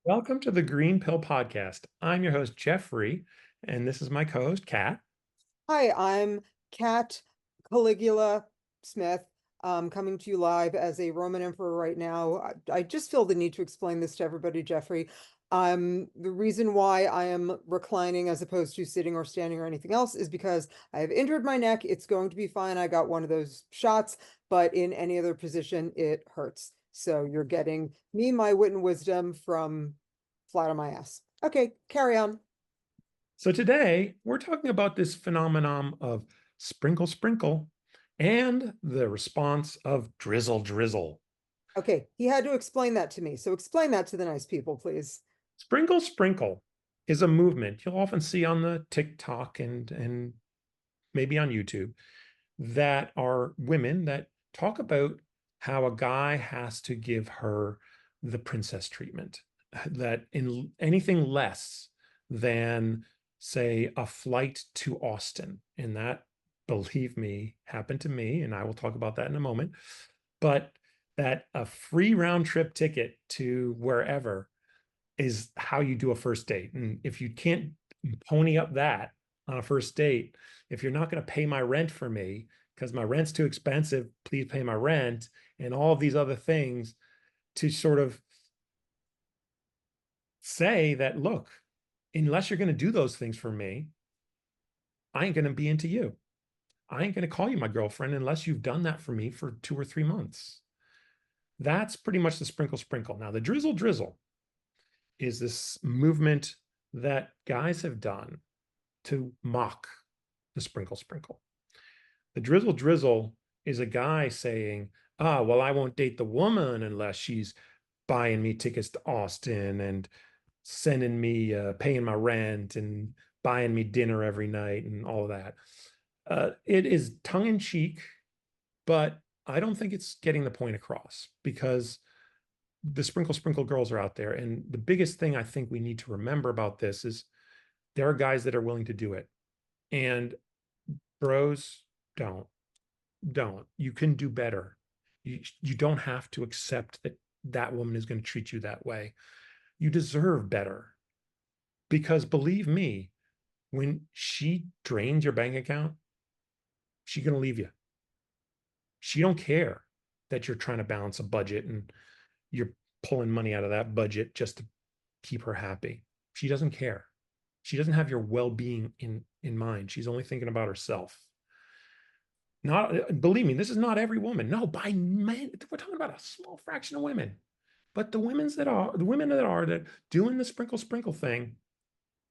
Welcome to the Green Pill Podcast. I'm your host, Jeffrey, and this is my co-host, Kat. Hi, I'm Kat Caligula Smith, coming to you live as a Roman emperor right now. I just feel the need to explain this to everybody, Jeffrey. The reason why I am reclining as opposed to sitting or standing or anything else is because I have injured my neck. It's going to be fine. I got one of those shots, but in any other position, it hurts. So you're getting me, my wit and wisdom from flat on my ass. Okay, carry on. So today we're talking about this phenomenon of sprinkle, sprinkle, and the response of drizzle, drizzle. Okay, he had to explain that to me. So explain that to the nice people, please. Sprinkle, sprinkle is a movement you'll often see on the TikTok and maybe on YouTube that are women that talk about how a guy has to give her the princess treatment, that in anything less than, say, a flight to Austin, and that, believe me, happened to me, and I will talk about that in a moment, but that a free round trip ticket to wherever is how you do a first date. And if you can't pony up that on a first date, if you're not going to pay my rent for me because my rent's too expensive, please pay my rent, and all of these other things to sort of say that, look, unless you're going to do those things for me, I ain't going to be into you. I ain't going to call you my girlfriend unless you've done that for me for 2 or 3 months. That's pretty much the sprinkle sprinkle. Now, the drizzle drizzle is this movement that guys have done to mock the sprinkle sprinkle. The drizzle drizzle is a guy saying, well, I won't date the woman unless she's buying me tickets to Austin and sending me, paying my rent and buying me dinner every night and all of that. It is tongue in cheek, but I don't think it's getting the point across because the sprinkle sprinkle girls are out there. And the biggest thing I think we need to remember about this is there are guys that are willing to do it. And bros, don't. Don't. You can do better. You don't have to accept that that woman is going to treat you that way. You deserve better. Because believe me, when she drains your bank account, she's going to leave you. She don't care that you're trying to balance a budget and you're pulling money out of that budget just to keep her happy. She doesn't care. She doesn't have your well-being in mind. She's only thinking about herself. Not, believe me, this is not every woman. No, by men, we're talking about a small fraction of women. But the women that are that doing the sprinkle sprinkle thing,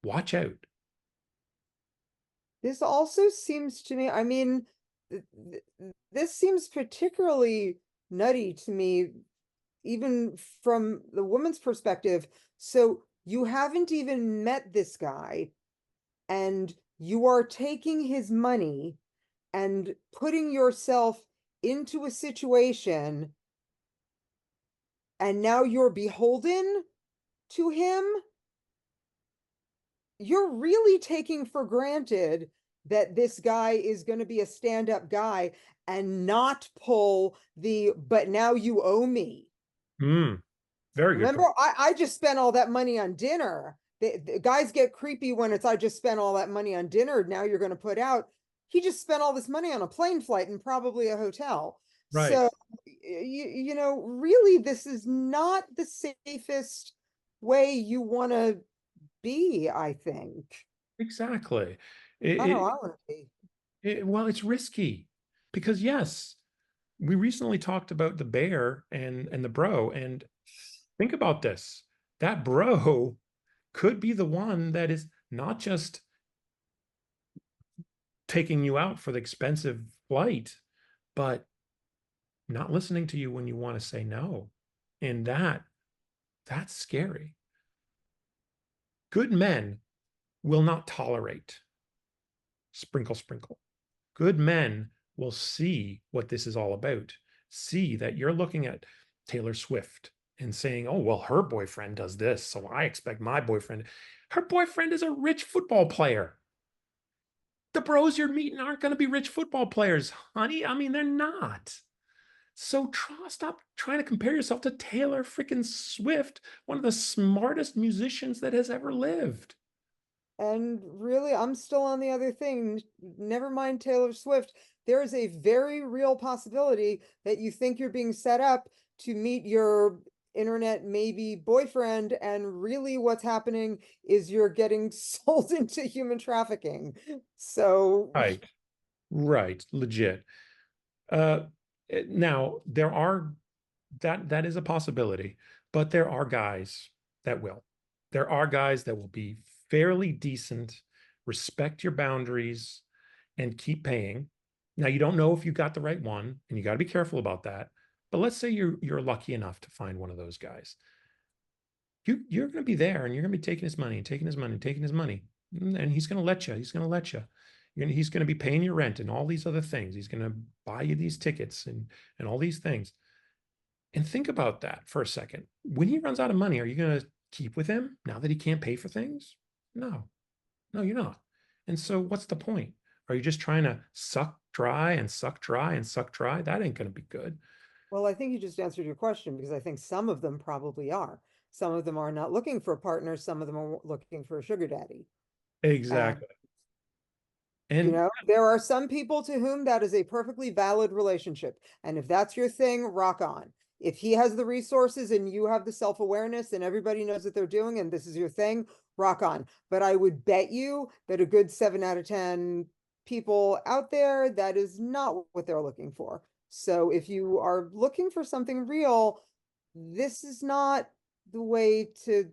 watch out. This also seems to me, this seems particularly nutty to me, even from the woman's perspective. So you haven't even met this guy, and you are taking his money and putting yourself into a situation, and now you're beholden to him. You're really taking for granted that this guy is going to be a stand-up guy and not pull but now you owe me. Mm, very good Remember, point. I just spent all that money on dinner. The guys get creepy when it's I just spent all that money on dinner. Now you're going to put out. He just spent all this money on a plane flight and probably a hotel. Right. So, really, this is not the safest way you want to be, I think. Exactly. Not how It, I want to be. well, it's risky because yes, we recently talked about the bear and the bro, and think about this. That bro could be the one that is not just taking you out for the expensive flight, but not listening to you when you want to say no. And that's scary. Good men will not tolerate sprinkle, sprinkle. Good men will see what this is all about, see that you're looking at Taylor Swift and saying, oh, well, her boyfriend does this, so I expect my boyfriend. Her boyfriend is a rich football player. The bros you're meeting aren't going to be rich football players, honey. I mean, they're not. So stop trying to compare yourself to Taylor freaking Swift, one of the smartest musicians that has ever lived. And really, I'm still on the other thing. Never mind Taylor Swift. There is a very real possibility that you think you're being set up to meet your internet maybe boyfriend, and really what's happening is you're getting sold into human trafficking. So, Right, right, legit. Uh, Now there are that is a possibility, but there are guys that will. There are guys that will be fairly decent, respect your boundaries, and keep paying. Now you don't know if you got the right one, and you got to be careful about that. But let's say you're lucky enough to find one of those guys. You're going to be there, and you're going to be taking his money and taking his money and taking his money, and he's going to let you. He's going to let you. He's going to be paying your rent and all these other things. He's going to buy you these tickets and all these things. And think about that for a second. When he runs out of money, are you going to keep with him now that he can't pay for things? No, no, you're not. And so what's the point? Are you just trying to suck dry and suck dry and suck dry? That ain't going to be good. well, I think you just answered your question, because I think some of them probably are. Some of them are not looking for a partner, some of them are looking for a sugar daddy. And Exactly. And there are some people to whom that is a perfectly valid relationship. And if that's your thing, rock on. If he has the resources and you have the self-awareness and everybody knows what they're doing and this is your thing, rock on. But I would bet you that a good 7 out of 10 people out there, that is not what they're looking for. So if you are looking for something real, this is not the way to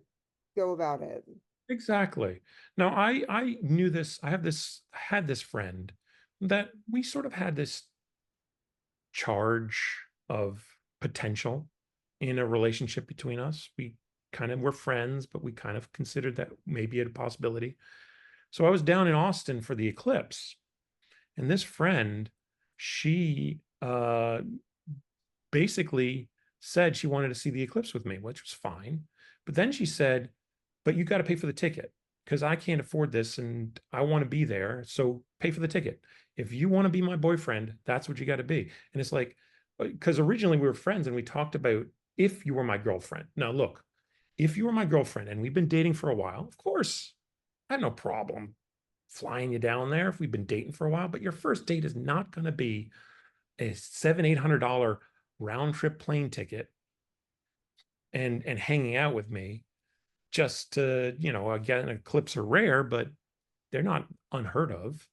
go about it. exactly. Now I knew this. I had this friend that we sort of had this charge of potential in a relationship between us. We kind of were friends, but we kind of considered that maybe a possibility. So I was down in Austin for the eclipse, and this friend, she basically said she wanted to see the eclipse with me, which was fine. But then she said, "But you got to pay for the ticket because I can't afford this and I want to be there. So pay for the ticket. If you want to be my boyfriend, that's what you got to be." And it's like, because originally we were friends and we talked about if you were my girlfriend. Now, look, if you were my girlfriend and we've been dating for a while, of course, I have no problem flying you down there if we've been dating for a while. But your first date is not going to be a $700-800 round trip plane ticket and hanging out with me just to, again, eclipse are rare, but they're not unheard of.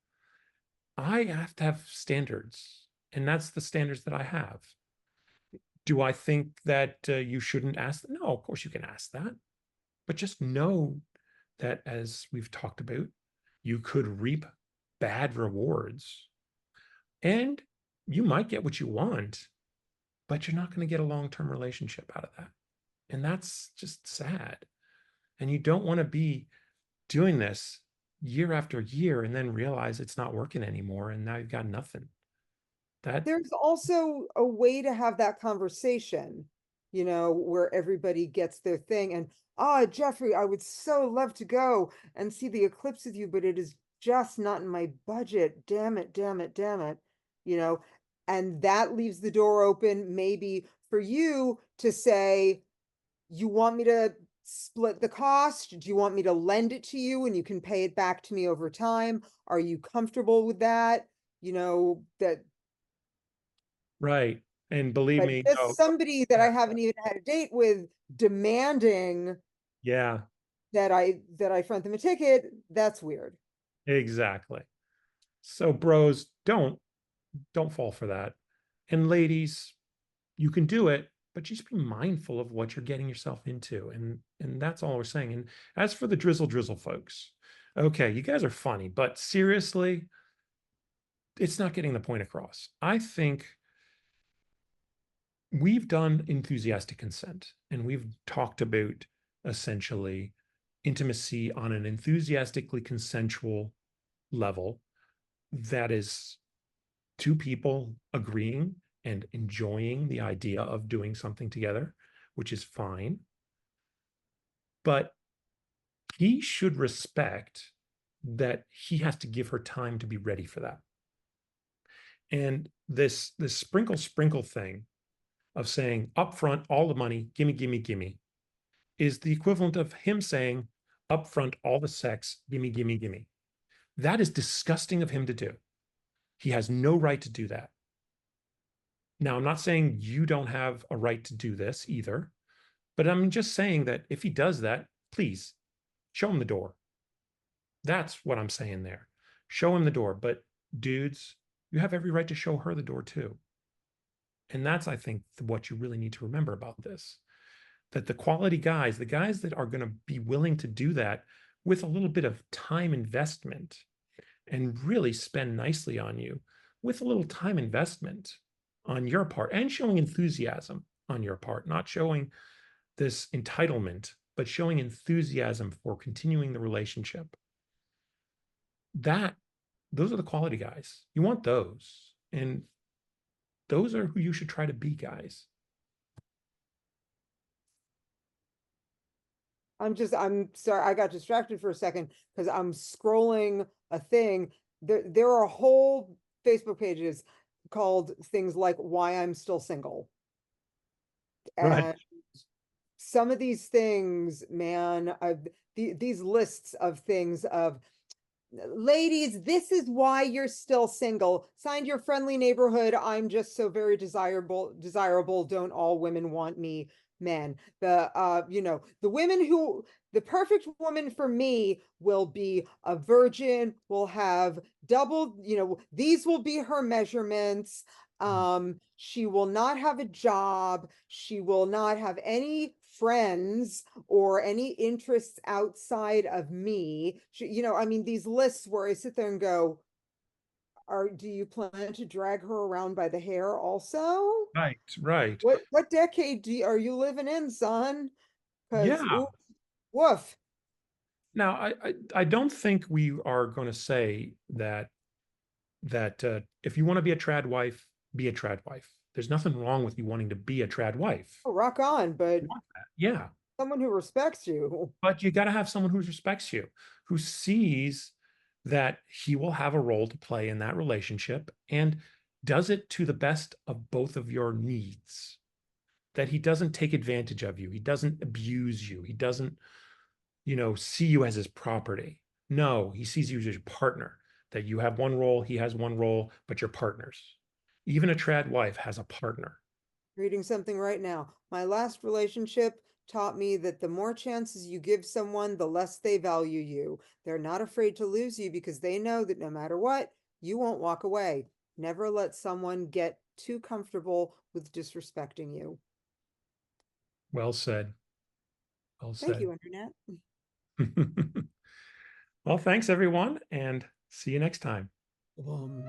I have to have standards, and that's the standards that I have. Do I think that you shouldn't ask? No, of course you can ask that, but just know that as we've talked about, you could reap bad rewards, and you might get what you want, but you're not going to get a long-term relationship out of that. And that's just sad. And you don't want to be doing this year after year and then realize it's not working anymore. And now you've got nothing. That, There's also a way to have that conversation, where everybody gets their thing. And Jeffrey, I would so love to go and see the eclipse with you, but it is just not in my budget. Damn it, damn it, damn it. You know, and that leaves the door open maybe for you to say, you want me to split the cost? Do you want me to lend it to you and you can pay it back to me over time? Are you comfortable with that? That right. And believe But me, just no, somebody that yeah, I haven't even had a date with demanding yeah, that I front them a ticket, that's weird. exactly. So bros, don't fall for that. And ladies, you can do it, but just be mindful of what you're getting yourself into. And that's all we're saying. And as for the drizzle drizzle folks, okay, you guys are funny, but seriously, it's not getting the point across. I think we've done enthusiastic consent and we've talked about essentially intimacy on an enthusiastically consensual level that is two people agreeing and enjoying the idea of doing something together, which is fine. But he should respect that he has to give her time to be ready for that. And this sprinkle thing of saying upfront all the money, gimme, gimme, gimme, is the equivalent of him saying upfront all the sex, gimme, gimme, gimme. That is disgusting of him to do. He has no right to do that. Now, I'm not saying you don't have a right to do this either, but I'm just saying that if he does that, please show him the door. That's what I'm saying there. Show him the door. But dudes, you have every right to show her the door too. And that's, I think, what you really need to remember about this, that the quality guys, the guys that are going to be willing to do that with a little bit of time investment and really spend nicely on you with a little time investment on your part and showing enthusiasm on your part, not showing this entitlement, but showing enthusiasm for continuing the relationship. That those are the quality guys. You want those. And those are who you should try to be, guys. I'm sorry, I got distracted for a second because I'm scrolling a thing. There are whole Facebook pages called things like why I'm still single. Right. And some of these things, man, these lists of things of ladies, this is why you're still single. Signed your friendly neighborhood. I'm just so very desirable. Don't all women want me? Men. The women who the perfect woman for me will be a virgin, will have double, these will be her measurements. She will not have a job, she will not have any friends or any interests outside of me. I mean, these lists where I sit there and go, do you plan to drag her around by the hair also? Right. Right. What decade are you living in, son? Because Yeah. woof. Now, I don't think we are going to say that if you want to be a trad wife, be a trad wife. There's nothing wrong with you wanting to be a trad wife. Oh, rock on, but You want that. Yeah, someone who respects you. but you got to have someone who respects you, who sees that he will have a role to play in that relationship and does it to the best of both of your needs. That he doesn't take advantage of you, he doesn't abuse you, he doesn't, see you as his property. No, he sees you as your partner, that you have one role, he has one role, but you're partners. Even a trad wife has a partner. Reading something right now. My last relationship taught me that the more chances you give someone, the less they value you. They're not afraid to lose you because they know that no matter what, you won't walk away. Never let someone get too comfortable with disrespecting you. Well said. Well Thank said. you, Internet. Well, thanks everyone, and see you next time. Um.